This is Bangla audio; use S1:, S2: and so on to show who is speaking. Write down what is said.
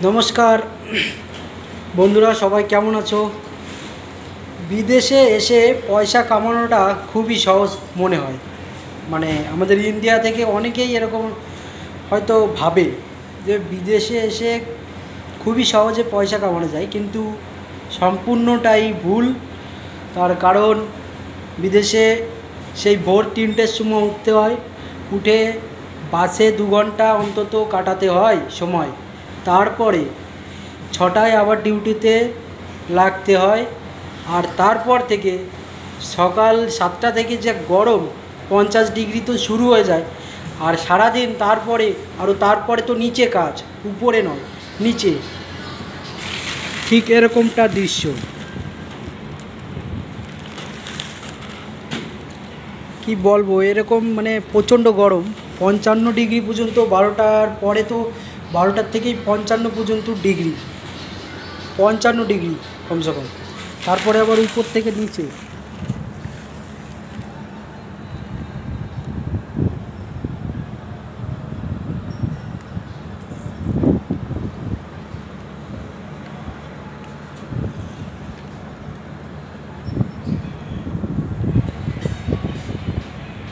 S1: নমস্কার বন্ধুরা, সবাই কেমন আছো? বিদেশে এসে পয়সা কামানোটা খুবই সহজ মনে হয়। মানে আমাদের ইন্ডিয়া থেকে অনেকেই এরকম হয়তো ভাবে যে বিদেশে এসে খুবই সহজে পয়সা কামানো যায়, কিন্তু সম্পূর্ণটাই ভুল। তার কারণ বিদেশে সেই ভোর 3টের সময় উঠতে হয়, উঠে বাসে 2 ঘন্টা অন্তত কাটাতে হয় সময়। তারপরে 6টায় আবার ডিউটিতে লাগতে হয়। আর তারপর থেকে সকাল 7টা থেকে যে গরম 50 ডিগ্রি তো শুরু হয়ে যায়। আর সারাদিন তারপরে তো নিচে কাজ, উপরে নয়, নিচে। ঠিক এরকমটা দৃশ্য। কি বলবো, এরকম মানে প্রচণ্ড গরম, 55 ডিগ্রি পর্যন্ত। 12টার পরে তো 12টার থেকেই 55 পর্যন্ত ডিগ্রি, 55 ডিগ্রি কমসে কম। তারপরে আবার উপর থেকে নিচে।